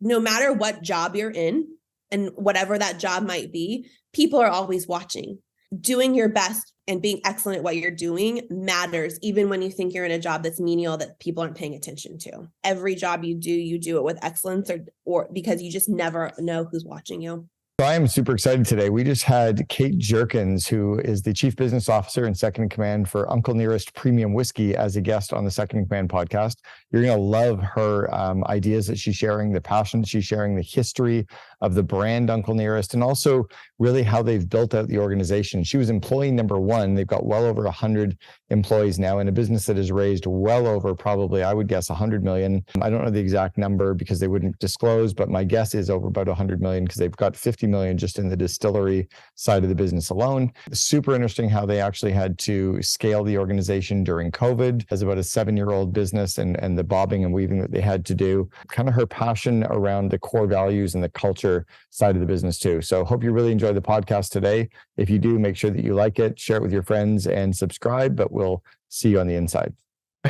no matter what job you're in and whatever that job might be, people are always watching. Doing your best and being excellent at what you're doing matters, even when you think you're in a job that's menial that people aren't paying attention to. Every job you do it with excellence or because you just never know who's watching you. So I am super excited today. We just had Kate Jerkins, who is the Chief Business Officer and Second in Command for Uncle Nearest Premium Whiskey, as a guest on the Second in Command podcast. You're going to love her ideas that she's sharing, the passion she's sharing, the history of the brand Uncle Nearest, and also really how they've built out the organization. She was employee number one. They've got well over 100 employees now in a business that has raised well over, probably, I would guess, 100 million. I don't know the exact number because they wouldn't disclose, but my guess is over about 100 million because they've got 50 million just in the distillery side of the business alone. Super interesting how they actually had to scale the organization during COVID as about a 7-year-old business and the bobbing and weaving that they had to do. Kind of her passion around the core values and the culture side of the business too. So hope you really enjoy the podcast today. If you do, make sure that you like it, share it with your friends, and subscribe, but we'll see you on the inside.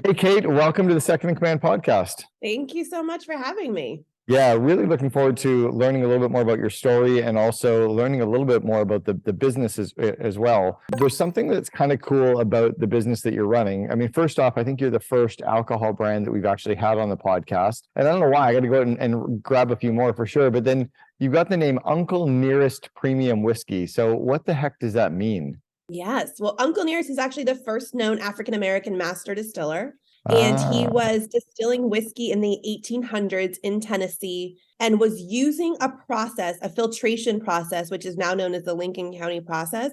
Hey, Kate, welcome to the Second in Command podcast. Thank you so much for having me. Yeah, really looking forward to learning a little bit more about your story and also learning a little bit more about the business as well. There's something that's kind of cool about the business that you're running. I mean, first off, I think you're the first alcohol brand that we've actually had on the podcast. And I don't know why, I got to go out and grab a few more for sure. But then you've got the name Uncle Nearest Premium Whiskey. So what the heck does that mean? Yes. Well, Uncle Nearest is actually the first known African-American master distiller. And he was distilling whiskey in the 1800s in Tennessee and was using a filtration process, which is now known as the Lincoln County process,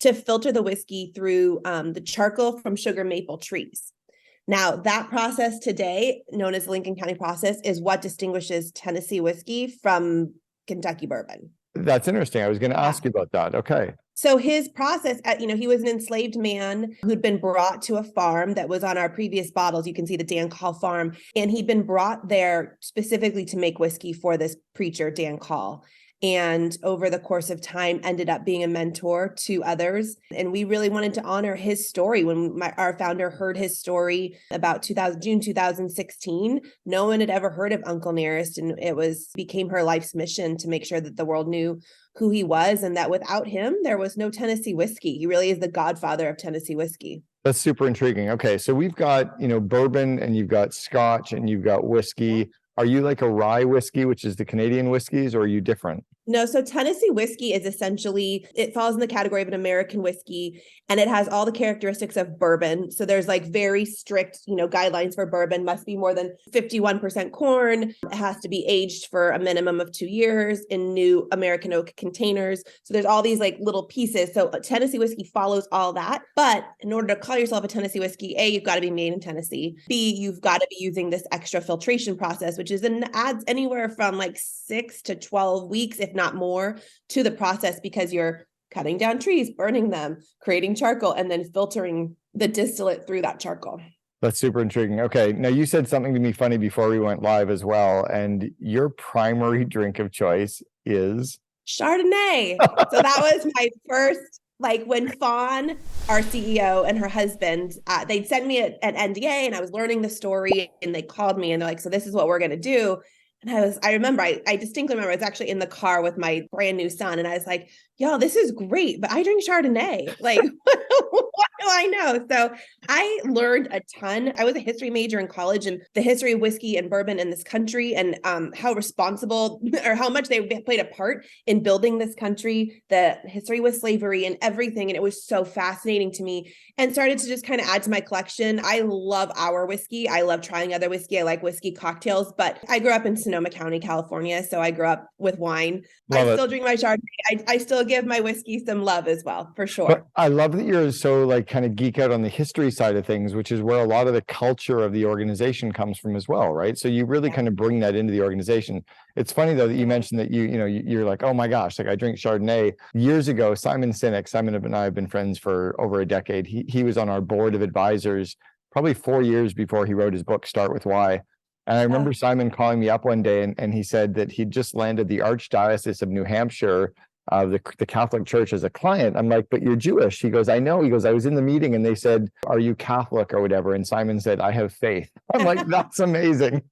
to filter the whiskey through the charcoal from sugar maple trees. Now, that process today, known as the Lincoln County process, is what distinguishes Tennessee whiskey from Kentucky bourbon. That's interesting. I was going to ask you about that. Okay. So his process, he was an enslaved man who'd been brought to a farm that was on our previous bottles. You can see the Dan Call farm. And he'd been brought there specifically to make whiskey for this preacher, Dan Call. And over the course of time, ended up being a mentor to others. And we really wanted to honor his story. When our founder heard his story about June 2016, no one had ever heard of Uncle Nearest. And it became her life's mission to make sure that the world knew who he was and that without him, there was no Tennessee whiskey. He really is the godfather of Tennessee whiskey. That's super intriguing. Okay, so we've got, bourbon and you've got scotch and you've got whiskey. Are you like a rye whiskey, which is the Canadian whiskeys, or are you different? No, so Tennessee whiskey is essentially, it falls in the category of an American whiskey, and it has all the characteristics of bourbon. So there's like very strict, guidelines for bourbon. Must be more than 51% corn. It has to be aged for a minimum of 2 years in new American oak containers. So there's all these like little pieces. So Tennessee whiskey follows all that. But in order to call yourself a Tennessee whiskey, A, you've got to be made in Tennessee. B, you've got to be using this extra filtration process, which adds anywhere from like 6 to 12 weeks, if not more, to the process, because you're cutting down trees, burning them, creating charcoal, and then filtering the distillate through that charcoal. That's super intriguing. Okay. Now you said something to me funny before we went live as well. And your primary drink of choice is Chardonnay. So that was my first, when Fawn, our CEO, and her husband, they'd sent me an NDA and I was learning the story, and they called me and they're like, so this is what we're going to do. And I distinctly remember I was actually in the car with my brand new son, and I was like, yo, this is great, but I drink Chardonnay. Like, what do I know? So I learned a ton. I was a history major in college, and the history of whiskey and bourbon in this country, and how responsible or how much they played a part in building this country, the history with slavery and everything. And it was so fascinating to me, and started to just kind of add to my collection. I love our whiskey. I love trying other whiskey. I like whiskey cocktails, but I grew up in Sonoma County, California. So I grew up with wine. I still drink my Chardonnay. I still give my whiskey some love as well, for sure. But I love that you're so kind of geek out on the history side of things, which is where a lot of the culture of the organization comes from as well, right? So you really kind of bring that into the organization. It's funny though that you mentioned that you're like, oh my gosh, I drink Chardonnay. Years ago, Simon and I have been friends for over a decade. He was on our board of advisors probably 4 years before he wrote his book, Start With Why. And I remember Simon calling me up one day and he said that he'd just landed the Archdiocese of New Hampshire, the Catholic Church, as a client. I'm like, but you're Jewish. He goes, I know. He goes, I was in the meeting and they said, are you Catholic or whatever? And Simon said, I have faith. I'm like, that's amazing.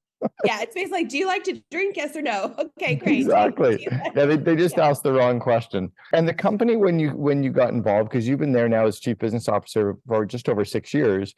Yeah, it's basically like, do you like to drink? Yes or no? Okay, great. Exactly. Do you like- Yeah, they just Yeah. asked the wrong question. And the company, when you got involved, because you've been there now as chief business officer for just over 6 years,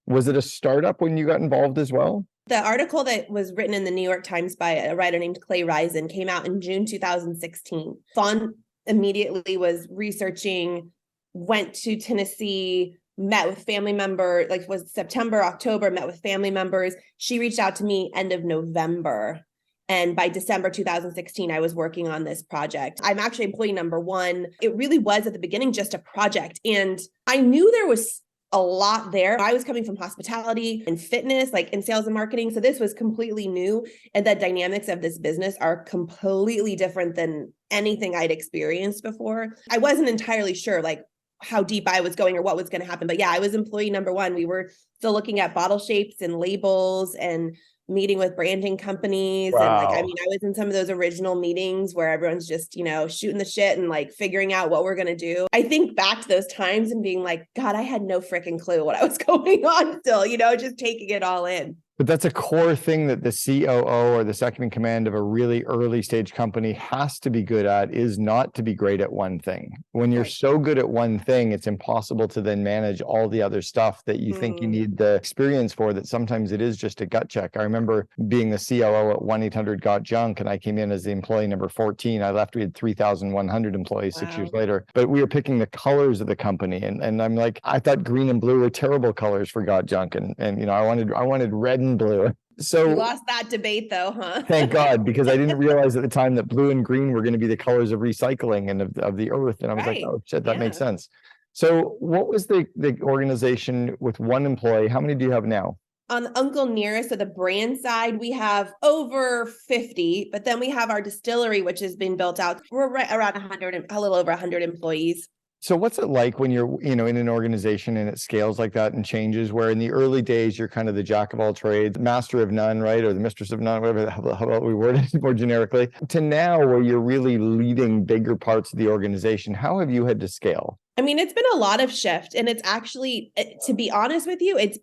was it a startup when you got involved as well? The article that was written in the New York Times by a writer named Clay Risen came out in June 2016. Fawn immediately was researching, went to Tennessee, met with family member, like was September, October, met with family members. She reached out to me end of November. And by December 2016, I was working on this project. I'm actually employee number one. It really was at the beginning just a project. And I knew there was a lot there. I was coming from hospitality and fitness, like in sales and marketing. So this was completely new. And the dynamics of this business are completely different than anything I'd experienced before. I wasn't entirely sure like how deep I was going or what was going to happen. But yeah, I was employee number one. We were still looking at bottle shapes and labels and meeting with branding companies. And like, I Wow. mean, I was in some of those original meetings where everyone's just, shooting the shit and like figuring out what we're going to do. I think back to those times and being like, God, I had no freaking clue what I was going on still, just taking it all in. But that's a core thing that the COO or the second in command of a really early stage company has to be good at, is not to be great at one thing. When you're Right. so good at one thing, it's impossible to then manage all the other stuff that you think you need the experience for, that sometimes it is just a gut check. I remember being the COO at 1-800-GOT-JUNK, and I came in as the employee number 14. I left, we had 3,100 employees 6 years later, but we were picking the colors of the company. And I'm like, I thought green and blue were terrible colors for Got Junk. And I wanted red and blue. So you lost that debate though, huh? thank God, because I didn't realize at the time that blue and green were going to be the colors of recycling and of the earth. And I was like, Right. oh shit, that makes Yeah. sense. So what was the organization with one employee? How many do you have now? On the Uncle Nearest, so the brand side, we have over 50, but then we have our distillery, which has been built out. We're right around 100, a little over 100 employees. So what's it like when you're, in an organization and it scales like that and changes, where in the early days, you're kind of the jack of all trades, master of none, right? Or the mistress of none, whatever, how about we word it more generically, to now where you're really leading bigger parts of the organization. How have you had to scale? I mean, it's been a lot of shift, and it's actually, to be honest with you, it's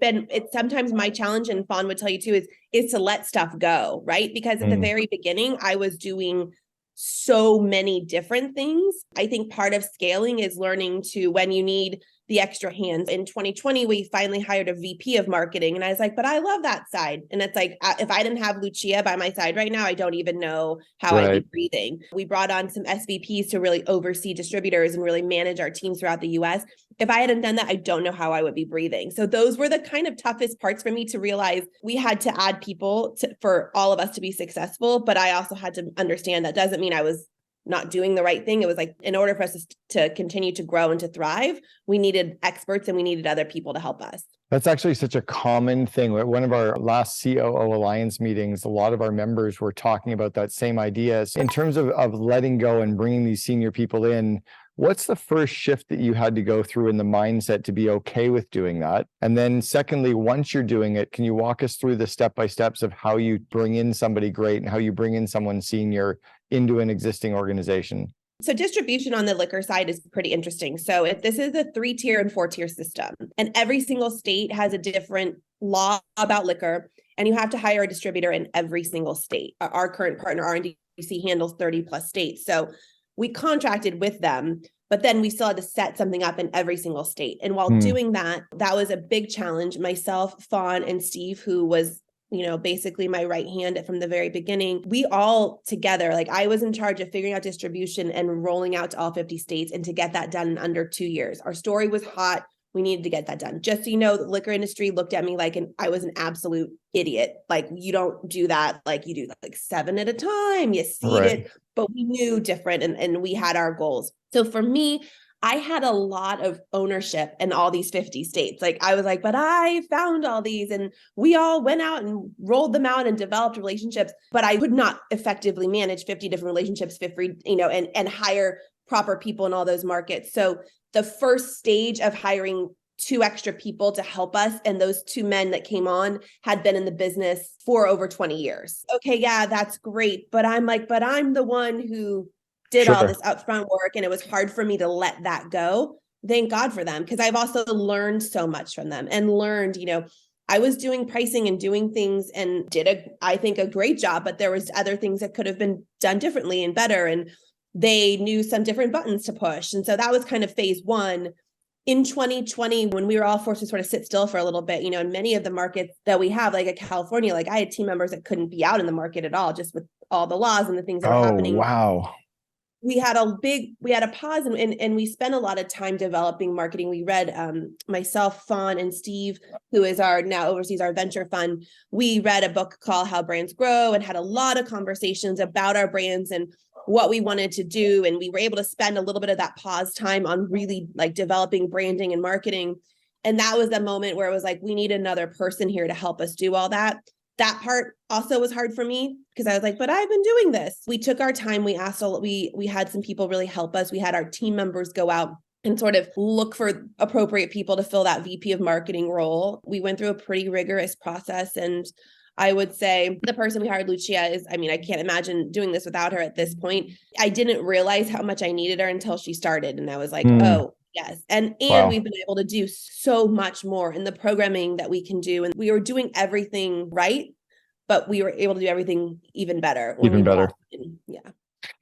sometimes my challenge, and Fawn would tell you too, is to let stuff go, right? Because at the very beginning, I was doing so many different things. I think part of scaling is learning to, when you need the extra hands. In 2020, we finally hired a VP of marketing. And I was like, but I love that side. And it's like, if I didn't have Lucia by my side right now, I don't even know how I'd be breathing. We brought on some SVPs to really oversee distributors and really manage our teams throughout the US. If I hadn't done that, I don't know how I would be breathing. So those were the kind of toughest parts for me to realize. We had to add people for all of us to be successful. But I also had to understand that doesn't mean I was not doing the right thing. It was like, in order for us to continue to grow and to thrive, we needed experts and we needed other people to help us. That's actually such a common thing. At one of our last COO Alliance meetings, a lot of our members were talking about that same idea. In terms of letting go and bringing these senior people in, what's the first shift that you had to go through in the mindset to be okay with doing that? And then secondly, once you're doing it, can you walk us through the step-by-steps of how you bring in somebody great and how you bring in someone senior into an existing organization? So distribution on the liquor side is pretty interesting. So if this is a 3-tier and 4-tier system, and every single state has a different law about liquor, and you have to hire a distributor in every single state. Our current partner, RNDC, handles 30 plus states. So we contracted with them, but then we still had to set something up in every single state. And while doing that, that was a big challenge. Myself, Fawn, and Steve, who was basically my right hand from the very beginning, we all together, like I was in charge of figuring out distribution and rolling out to all 50 states, and to get that done in under 2 years. Our story was hot. We needed to get that done. Just so you know, the liquor industry looked at me like I was an absolute idiot. Like, you don't do that. Like, you do like 7 at a time, you seed it, but we knew different, and we had our goals. So for me, I had a lot of ownership in all these 50 states. Like, I was like, but I found all these, and we all went out and rolled them out and developed relationships, but I could not effectively manage 50 different relationships, 50, and hire proper people in all those markets. So the first stage of hiring 2 extra people to help us, and those 2 men that came on had been in the business for over 20 years. Okay, yeah, that's great. But I'm the one who did all this upfront work, and it was hard for me to let that go. Thank God for them, because I've also learned so much from them, and learned, I was doing pricing and doing things and I think a great job, but there was other things that could have been done differently and better. And they knew some different buttons to push. And so that was kind of phase one. In 2020, when we were all forced to sort of sit still for a little bit, in many of the markets that we have, like in California, like I had team members that couldn't be out in the market at all, just with all the laws and the things that were happening. Wow. We had a pause and we spent a lot of time developing marketing. We read, myself, Fawn, and Steve, who is now oversees our venture fund. We read a book called How Brands Grow and had a lot of conversations about our brands and what we wanted to do. And we were able to spend a little bit of that pause time on really like developing branding and marketing. And that was the moment where it was like, we need another person here to help us do all that. That part also was hard for me because I was like, but I've been doing this. We took our time. We asked, we had some people really help us. We had our team members go out and sort of look for appropriate people to fill that VP of marketing role. We went through a pretty rigorous process. And I would say the person we hired, Lucia, I can't imagine doing this without her at this point. I didn't realize how much I needed her until she started. And I was like, oh, yes. And Wow. We've been able to do so much more in the programming that we can do. And we were doing everything right, but we were able to do everything even better. Even better. Yeah.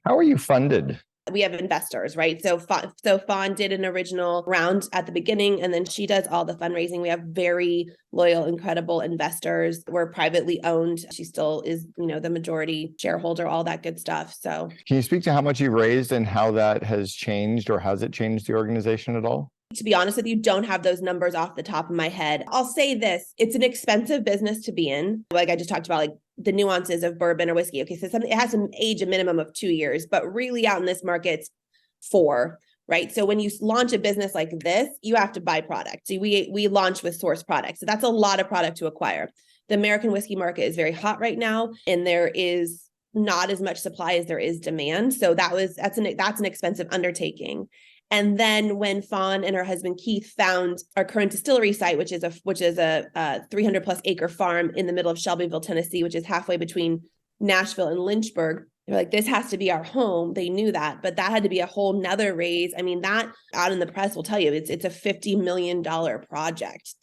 How are you funded? We have investors, right? So Fawn did an original round at the beginning, and then she does all the fundraising. We have very loyal, incredible investors. We're privately owned. She still is, the majority shareholder, all that good stuff. So can you speak to how much you raised and how that has changed, or has it changed the organization at all? To be honest with you, don't have those numbers off the top of my head. I'll say this, it's an expensive business to be in. Like I just talked about, like the nuances of bourbon or whiskey. Okay, so it has to age a minimum of 2 years, but really out in this market, it's 4, right? So when you launch a business like this, you have to buy product. So we launch with source products. So that's a lot of product to acquire. The American whiskey market is very hot right now, and there is not as much supply as there is demand. So that's an expensive undertaking. And then when Fawn and her husband Keith found our current distillery site, which is a 300 plus acre farm in the middle of Shelbyville, Tennessee, which is halfway between Nashville and Lynchburg, they're like, this has to be our home. They knew that, but that had to be a whole nother raise. That out in the press will tell you it's a $50 million project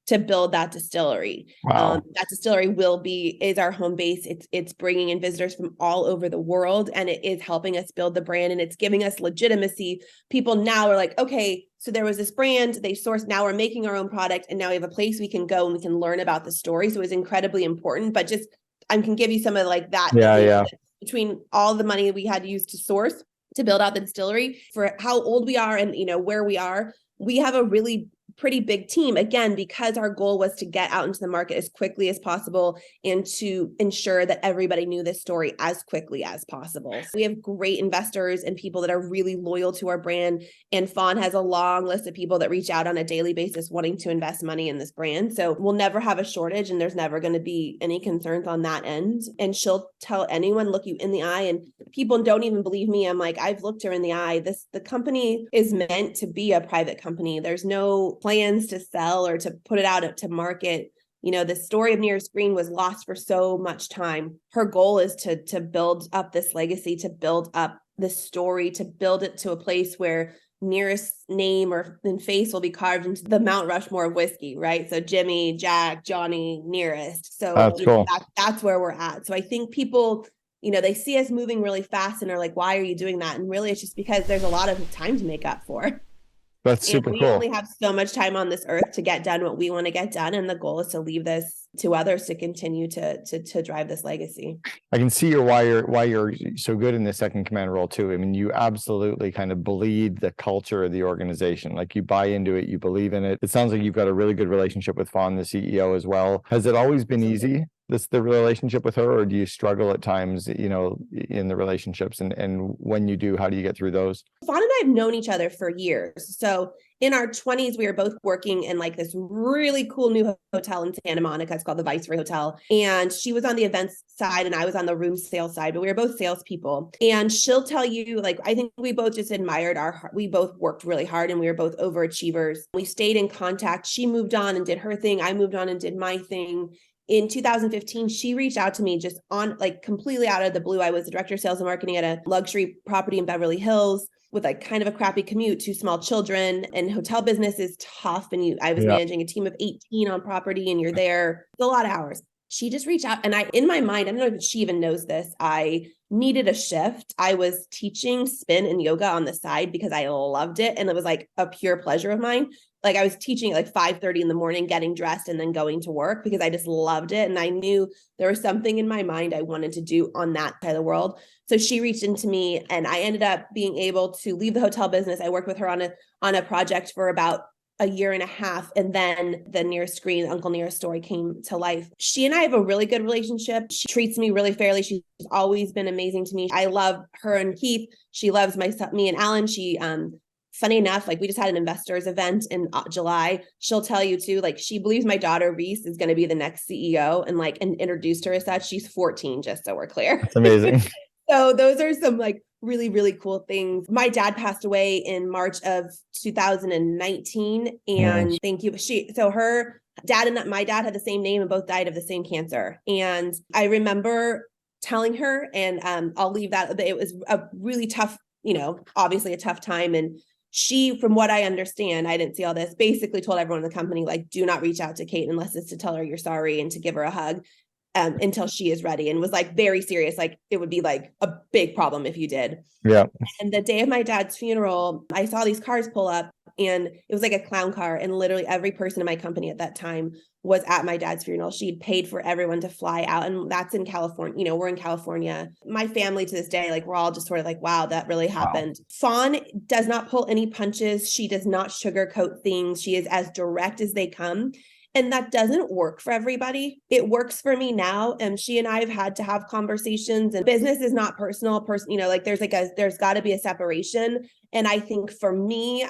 to build that distillery. Wow. That distillery is our home base. It's bringing in visitors from all over the world, and it is helping us build the brand, and it's giving us legitimacy. People now are like, okay, so there was this brand, they sourced, now we're making our own product, and now we have a place we can go and we can learn about the story. So it's incredibly important, but just, I can give you some of like that. Yeah. Between all the money we had to use to source to build out the distillery, for how old we are and where we are, we have a really pretty big team, again, because our goal was to get out into the market as quickly as possible and to ensure that everybody knew this story as quickly as possible. So we have great investors and people that are really loyal to our brand. And Fawn has a long list of people that reach out on a daily basis wanting to invest money in this brand. So we'll never have a shortage, and there's never going to be any concerns on that end. And she'll tell anyone, look you in the eye, and people don't even believe me. I'm like, I've looked her in the eye. The company is meant to be a private company. There's no plans to sell or to put it out to market. The story of Nearest Green was lost for so much time. Her goal is to build up this legacy, to build up this story, to build it to a place where Nearest's name and face will be carved into the Mount Rushmore of whiskey, right? So Jimmy, Jack, Johnny, Nearest. So that's cool. That's where we're at. So I think people, they see us moving really fast and are like, why are you doing that? And really it's just because there's a lot of time to make up for. That's super cool. We only have so much time on this earth to get done what we want to get done. And the goal is to leave this to others to continue to drive this legacy. I can see why you're so good in the second command role too. You absolutely kind of bleed the culture of the organization. Like you buy into it, you believe in it. It sounds like you've got a really good relationship with Fawn, the CEO, as well. Has it always been easy, the relationship with her, or do you struggle at times, in the relationships? And when you do, how do you get through those? Fawn and I have known each other for years. So in our 20s, we were both working in like this really cool new hotel in Santa Monica. It's called the Viceroy Hotel. And she was on the events side and I was on the room sales side, but we were both salespeople. And she'll tell you, like, I think we both just admired we both worked really hard and we were both overachievers. We stayed in contact. She moved on and did her thing. I moved on and did my thing. in 2015, she reached out to me just on like completely out of the blue. I was the director of sales and marketing at a luxury property in Beverly Hills with like kind of a crappy commute, 2 small children, and hotel business is tough. And I was managing a team of 18 on property, and you're there. It's a lot of hours. She just reached out, and in my mind, I don't know if she even knows this, I needed a shift. I was teaching spin and yoga on the side because I loved it. And it was like a pure pleasure of mine. Like I was teaching at like 5:30 in the morning, getting dressed and then going to work because I just loved it. And I knew there was something in my mind I wanted to do on that side of the world. So she reached into me, and I ended up being able to leave the hotel business. I worked with her on a project for about a year and a half. And then the Nearest Screen, Uncle Nearest story came to life. She and I have a really good relationship. She treats me really fairly. She's always been amazing to me. I love her and Keith. She loves me and Alan. She, funny enough, like we just had an investors event in July. She'll tell you too, like she believes my daughter Reese is going to be the next CEO, and introduced her as such. She's 14, just so we're clear. That's amazing. So those are some like really, really cool things. My dad passed away in March of 2019. And thank you. Her dad and my dad had the same name and both died of the same cancer. And I remember telling her, and I'll leave that, it was a really tough, obviously a tough time. And she, from what I understand, I didn't see all this, basically told everyone in the company, like, do not reach out to Kate unless it's to tell her you're sorry and to give her a hug. Until she is ready, and was like very serious. Like it would be like a big problem if you did. Yeah. And the day of my dad's funeral, I saw these cars pull up, and it was like a clown car. And literally every person in my company at that time was at my dad's funeral. She'd paid for everyone to fly out. And that's in California. We're in California. My family to this day, like we're all just sort of like, wow, that really happened. Wow. Fawn does not pull any punches. She does not sugarcoat things. She is as direct as they come. And that doesn't work for everybody. It works for me now. And she and I have had to have conversations, and business is not personal. Like there's got to be a separation. And I think for me,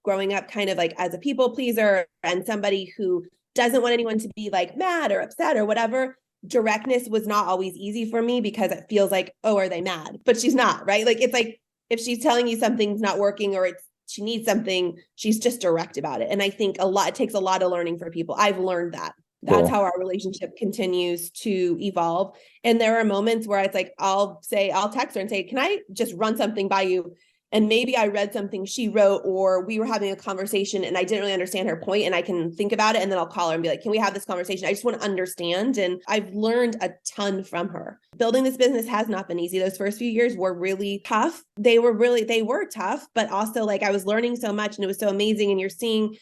growing up kind of like as a people pleaser and somebody who doesn't want anyone to be like mad or upset or whatever, directness was not always easy for me because it feels like, oh, are they mad? But she's not, right? Like, it's like, if she's telling you something's not working or she needs something, she's just direct about it. And I think it takes a lot of learning for people. I've learned that. That's how our relationship continues to evolve. And there are moments where it's like, I'll text her and say, can I just run something by you? And maybe I read something she wrote, or we were having a conversation and I didn't really understand her point, and I can think about it, and then I'll call her and be like, can we have this conversation? I just want to understand. And I've learned a ton from her. Building this business has not been easy. Those first few years were really tough. They were tough, but also like I was learning so much and it was so amazing. And you're seeing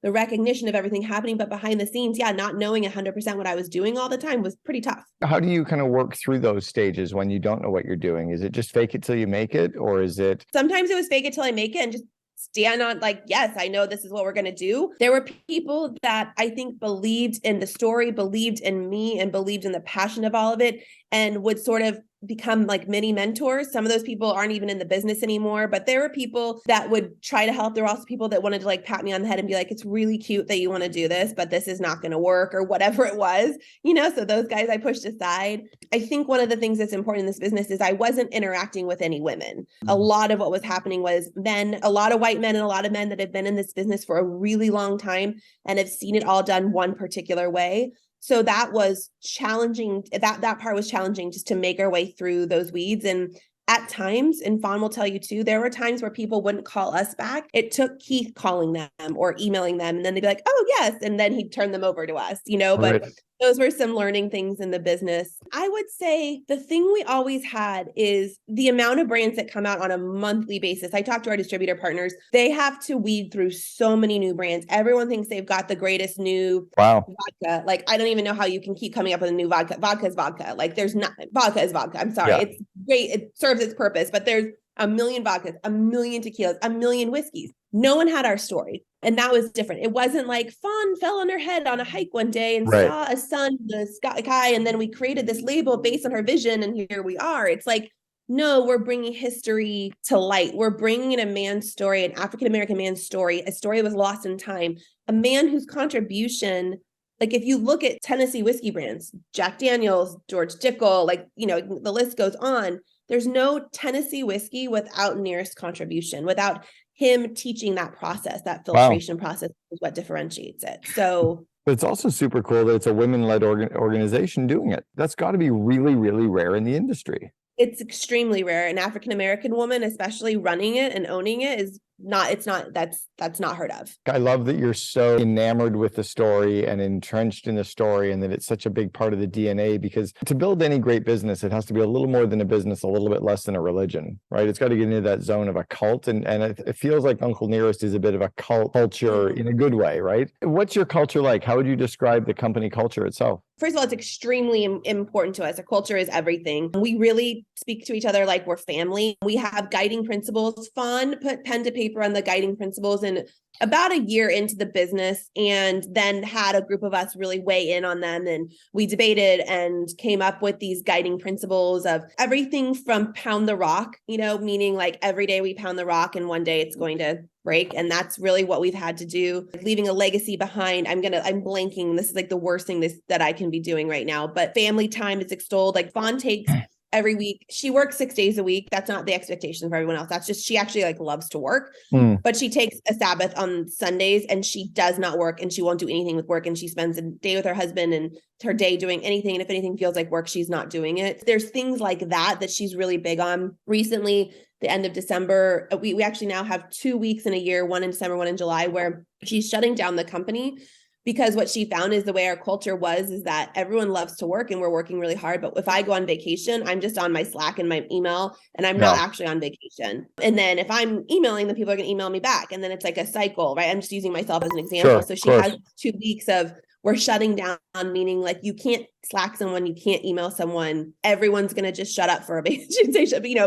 the recognition of everything happening, but behind the scenes, not knowing 100% what I was doing all the time was pretty tough. How do you kind of work through those stages when you don't know what you're doing? Is it just fake it till you make it, or is it? Sometimes it was fake it till I make it and just stand on like, yes, I know this is what we're going to do. There were people that I think believed in the story, believed in me, and believed in the passion of all of it, and would sort of become like mini mentors. Some of those people aren't even in the business anymore, but there were people that would try to help. There were also people that wanted to like pat me on the head and be like, it's really cute that you want to do this, but this is not going to work, or whatever it was, so those guys I pushed aside. I think one of the things that's important in this business is I wasn't interacting with any women. A lot of what was happening was men, a lot of white men and a lot of men that have been in this business for a really long time and have seen it all done one particular way. So that was challenging. That part was challenging, just to make our way through those weeds. And at times, and Fawn will tell you too, there were times where people wouldn't call us back. It took Keith calling them or emailing them, and then they'd be like, oh yes. And then he'd turn them over to us, but those were some learning things in the business. I would say the thing we always had is the amount of brands that come out on a monthly basis. I talk to our distributor partners. They have to weed through so many new brands. Everyone thinks they've got the greatest new vodka. Like, I don't even know how you can keep coming up with a new vodka. Vodka is vodka. Like, there's not, vodka is vodka. I'm sorry. Yeah. It's great. It serves its purpose, but there's a million vodkas, a million tequilas, a million whiskeys. No one had our story. And that was different. It wasn't like Fawn fell on her head on a hike one day and saw a sun in the sky, and then we created this label based on her vision, and here we are. It's like, no, we're bringing history to light. We're bringing in a man's story, an African-American man's story, a story that was lost in time, a man whose contribution, like if you look at Tennessee whiskey brands, Jack Daniels, George Dickel, the list goes on. There's no Tennessee whiskey without Nearest contribution, without him teaching that process, that filtration process is what differentiates it. So But it's also super cool that it's a women-led organization doing it. That's got to be really, really rare in the industry. It's extremely rare. An African American woman, especially running it and owning it, is not, it's not, that's not heard of. I love that you're so enamored with the story and entrenched in the story, and that it's such a big part of the DNA, because to build any great business, it has to be a little more than a business, a little bit less than a religion, right? It's got to get into that zone of a cult. And it feels like Uncle Nearest is a bit of a cult culture in a good way, right? What's your culture like? How would you describe the company culture itself? First of all, it's extremely important to us. Our culture is everything. We really speak to each other like we're family. We have guiding principles. Fawn put pen to paper on the guiding principles and about a year into the business, and then had a group of us really weigh in on them. And we debated and came up with these guiding principles of everything from pound the rock, meaning like every day we pound the rock and one day it's going to break. And that's really what we've had to do. Leaving a legacy behind. I'm blanking. This is like the worst thing that I can be doing right now, but family time is extolled. Like Fawn takes every week. She works 6 days a week. That's not the expectation for everyone else. That's just, she actually like loves to work, but she takes a Sabbath on Sundays and she does not work and she won't do anything with work. And she spends a day with her husband and her day doing anything. And if anything feels like work, she's not doing it. There's things like that she's really big on. Recently, the end of December, we actually now have 2 weeks in a year, one in December, one in July, where she's shutting down the company. Because what she found is the way our culture is that everyone loves to work and we're working really hard. But if I go on vacation, I'm just on my Slack and my email and I'm not actually on vacation. And then if I'm emailing, then people are going to email me back. And then it's like a cycle, right? I'm just using myself as an example. Sure, so she has 2 weeks of we're shutting down, meaning like you can't Slack someone, you can't email someone. Everyone's going to just shut up for a bit,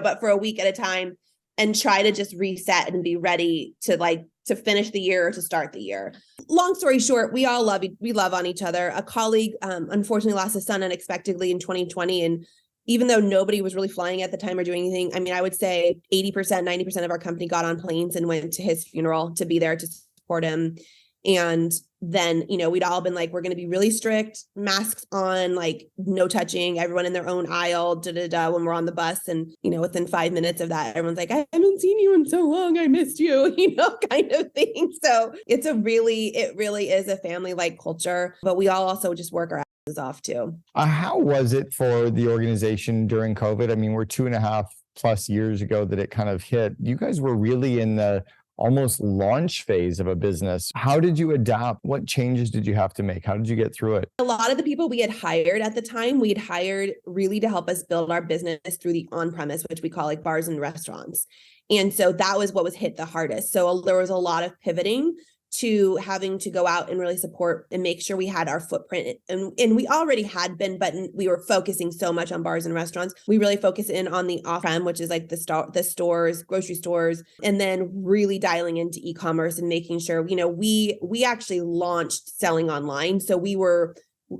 but for a week at a time, and try to just reset and be ready to finish the year or to start the year. Long story short, we love on each other. A colleague, unfortunately lost his son unexpectedly in 2020. And even though nobody was really flying at the time or doing anything, I mean, I would say 80%, 90% of our company got on planes and went to his funeral to be there to support him. And then, we'd all been like, we're going to be really strict, masks on, like no touching, everyone in their own aisle, when we're on the bus. And, within 5 minutes of that, everyone's like, I haven't seen you in so long. I missed you, kind of thing. So it really is a family-like culture, but we all also just work our asses off too. How was it for the organization during COVID? I mean, we're 2.5+ years ago that it kind of hit. You guys were really in the almost launch phase of a business. How did you adapt? What changes did you have to make? How did you get through it? A lot of the people we had hired at the time, we had hired really to help us build our business through the on-premise, which we call like bars and restaurants. And so that was what was hit the hardest. So there was a lot of pivoting to having to go out and really support and make sure we had our footprint. And we already had been, but we were focusing so much on bars and restaurants. We really focus in on the off-prem, which is like the stores, grocery stores, and then really dialing into e-commerce and making sure, we actually launched selling online. So we were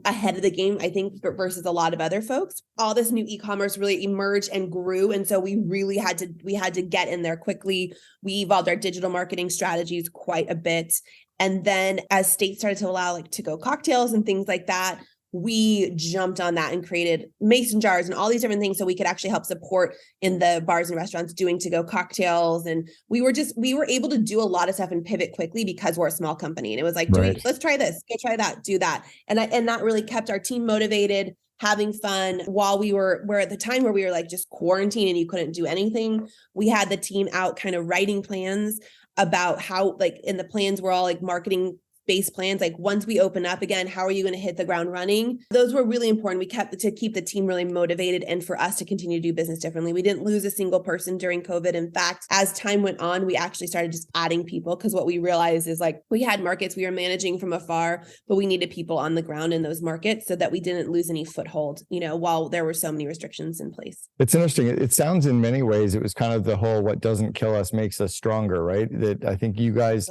ahead of the game, I think, versus a lot of other folks. All this new e-commerce really emerged and grew. And so we really had to get in there quickly. We evolved our digital marketing strategies quite a bit. And then as states started to allow like to-go cocktails and things like that, we jumped on that and created mason jars and all these different things so we could actually help support in the bars and restaurants doing to-go cocktails. And we were able to do a lot of stuff and pivot quickly because we're a small company. And it was like, let's try this, go try that, do that. And that really kept our team motivated, having fun while we're at the time where we were like just quarantined and you couldn't do anything. We had the team out kind of writing plans about how, like, in the plans were all like marketing base plans, like once we open up again, how are you going to hit the ground running? Those were really important. We kept to keep the team really motivated and for us to continue to do business differently. We didn't lose a single person during COVID. In fact, as time went on, we actually started just adding people because what we realized is like we had markets we were managing from afar, but we needed people on the ground in those markets so that we didn't lose any foothold, while there were so many restrictions in place. It's interesting. It sounds in many ways, it was kind of the whole, what doesn't kill us makes us stronger, right? That I think you guys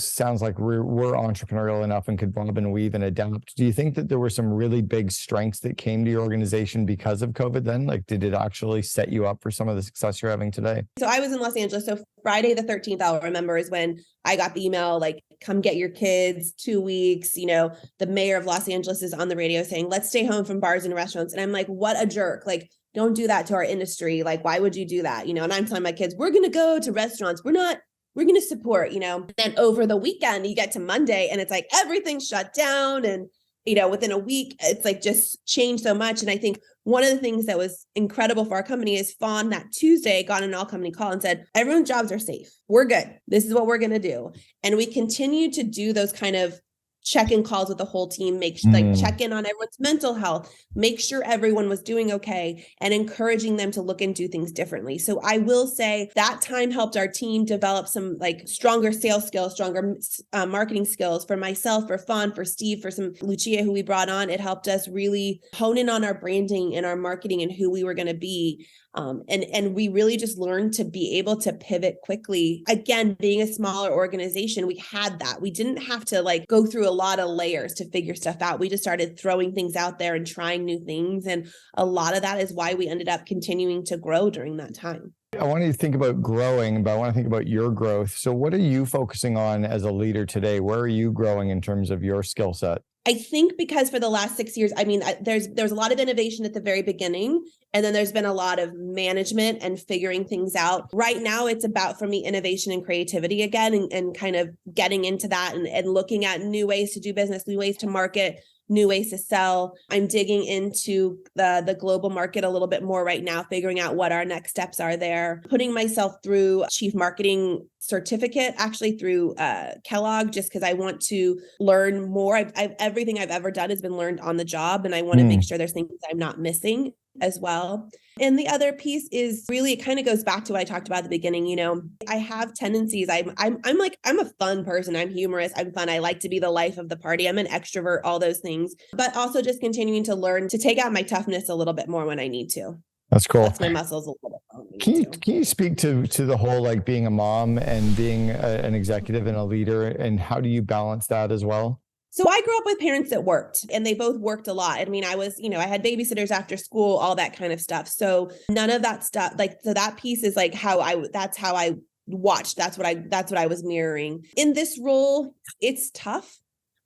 sounds like we're entrepreneurial enough and could bob and weave and adapt. Do you think that there were some really big strengths that came to your organization because of COVID then? Like, did it actually set you up for some of the success you're having today? So I was in Los Angeles. So Friday the 13th, I'll remember, is when I got the email, like, come get your kids, 2 weeks. The mayor of Los Angeles is on the radio saying, let's stay home from bars and restaurants. And I'm like, what a jerk. Like, don't do that to our industry. Like, why would you do that? And I'm telling my kids, we're going to go to restaurants. We're not we're going to support, then over the weekend, you get to Monday and it's like everything's shut down. And, within a week, it's like just changed so much. And I think one of the things that was incredible for our company is Fawn that Tuesday got an all company call and said, everyone's jobs are safe. We're good. This is what we're going to do. And we continue to do those kind of check-in calls with the whole team, check in on everyone's mental health, make sure everyone was doing okay, and encouraging them to look and do things differently. So I will say that time helped our team develop some stronger sales skills, stronger marketing skills for myself, for Fawn, for Steve, for some Lucia who we brought on. It helped us really hone in on our branding and our marketing and who we were going to be. And we really just learned to be able to pivot quickly. Again, being a smaller organization, we had that. We didn't have to go through a lot of layers to figure stuff out. We just started throwing things out there and trying new things. And a lot of that is why we ended up continuing to grow during that time. I want to think about growing, but I want to think about your growth. So what are you focusing on as a leader today? Where are you growing in terms of your skill set? I think because for the last 6 years, there's a lot of innovation at the very beginning, and then there's been a lot of management and figuring things out. Right now, it's about, for me, innovation and creativity again, and kind of getting into that and looking at new ways to do business, new ways to market, new ways to sell. I'm digging into the global market a little bit more right now, figuring out what our next steps are there, putting myself through chief marketing certificate, actually through Kellogg, just because I want to learn more. Everything I've ever done has been learned on the job, and I want to make sure there's things I'm not missing as well. And the other piece is really, it kind of goes back to what I talked about at the beginning. I have tendencies. I'm a fun person. I'm humorous. I'm fun. I like to be the life of the party. I'm an extrovert, all those things, but also just continuing to learn to take out my toughness a little bit more when I need to. That's cool. Flex my muscles a little bit. Can you speak to the whole being a mom and being an executive and a leader, and how do you balance that as well? So I grew up with parents that worked, and they both worked a lot. I mean, I was, I had babysitters after school, all that kind of stuff. So none of that stuff, so that piece is that's how I watched. That's what I was mirroring. In this role, it's tough,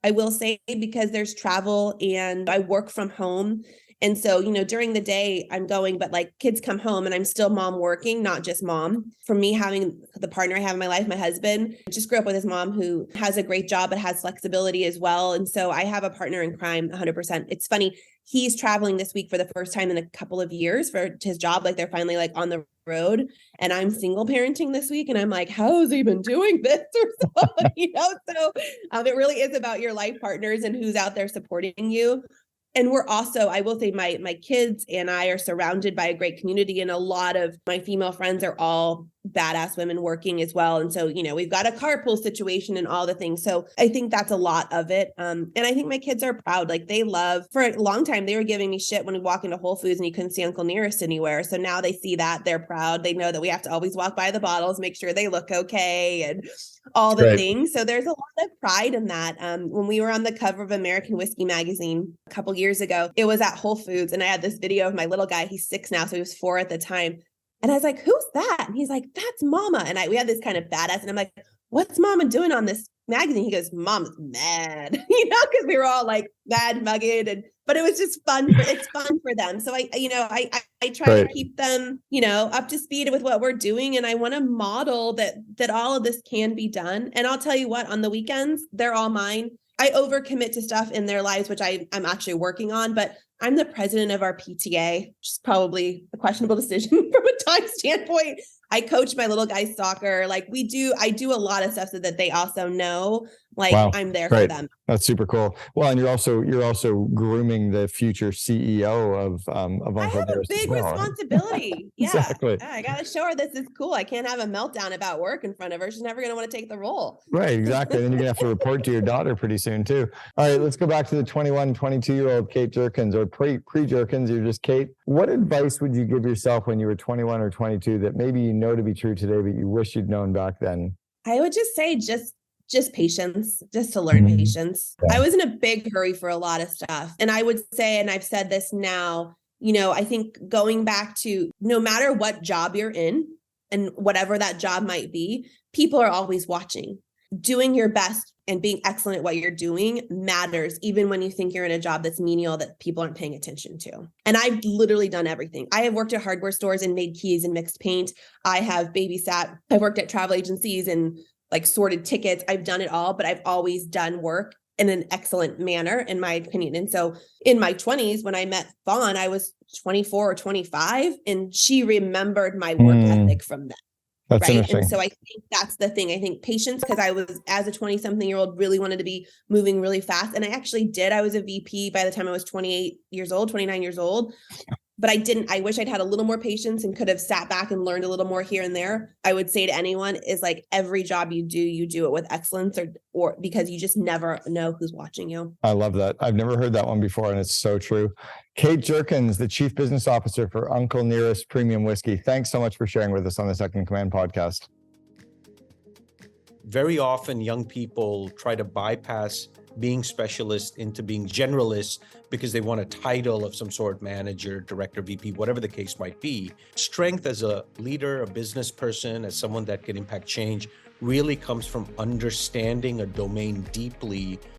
I will say, because there's travel and I work from home. And so, during the day I'm going, but kids come home and I'm still mom working, not just mom. For me, having the partner I have in my life, my husband, I just grew up with his mom who has a great job, but has flexibility as well. And so I have a partner in crime 100%. It's funny. He's traveling this week for the first time in a couple of years for his job. They're finally on the road, and I'm single parenting this week. And I'm like, how has he been doing this? Or something, so it really is about your life partners and who's out there supporting you. And we're also, I will say, my kids and I are surrounded by a great community, and a lot of my female friends are all badass women working as well. And so, we've got a carpool situation and all the things. So I think that's a lot of it. And I think my kids are proud. They love, for a long time, they were giving me shit when we walk into Whole Foods and you couldn't see Uncle Nearest anywhere. So now they see that, they're proud. They know that we have to always walk by the bottles, make sure they look okay, and all the things. So there's a lot of pride in that. When we were on the cover of American Whiskey magazine a couple years ago, it was at Whole Foods, and I had this video of my little guy. He's 6 now, so he was 4 at the time. And I was like, who's that? And he's like, that's Mama. And we had this kind of badass. And I'm like, what's Mama doing on this magazine? He goes, Mom's mad, because we were all mad, mugged. But it was just fun. It's fun for them. So I try to keep them, up to speed with what we're doing. And I want to model that all of this can be done. And I'll tell you what, on the weekends, they're all mine. I overcommit to stuff in their lives, which I'm actually working on, but I'm the president of our PTA, which is probably a questionable decision from a time standpoint. I coach my little guys soccer. I do a lot of stuff so that they also know, wow, I'm there for them. That's super cool. Well, and you're also grooming the future CEO of Uncle I have a big responsibility. Right? Yeah, exactly. I got to show her this is cool. I can't have a meltdown about work in front of her. She's never going to want to take the role. Right, exactly. And then you're going to have to report to your daughter pretty soon too. All right, let's go back to the 21, 22-year-old Kate Jerkins, or pre-Jerkins. You're just Kate. What advice would you give yourself when you were 21 or 22 that maybe you know to be true today, but you wish you'd known back then? I would just say just patience, just to learn patience. Yeah. I was in a big hurry for a lot of stuff. And I would say, and I've said this now, I think going back to no matter what job you're in and whatever that job might be, people are always watching. doing your best and being excellent at what you're doing matters, even when you think you're in a job that's menial that people aren't paying attention to. And I've literally done everything. I have worked at hardware stores and made keys and mixed paint. I have babysat. I've worked at travel agencies and like sorted tickets. I've done it all, but I've always done work in an excellent manner, in my opinion. And so in my 20s, when I met Fawn, I was 24 or 25, and she remembered my work ethic from then. That's right. interesting. And so I think that's the thing. I think patience, because I was, as a 20-something-year-old, really wanted to be moving really fast. And I actually did. I was a VP by the time I was 28 years old, 29 years old. But I wish I'd had a little more patience and could have sat back and learned a little more here and there. I would say to anyone is like, every job you do it with excellence, or because you just never know who's watching you. I love that. I've never heard that one before, and it's so true. Kate Jerkins, the Chief Business Officer for Uncle Nearest Premium Whiskey. Thanks so much for sharing with us on the Second in Command podcast. Very often young people try to bypass being specialists into being generalists because they want a title of some sort, manager, director, VP, whatever the case might be. Strength as a leader, a business person, as someone that can impact change really comes from understanding a domain deeply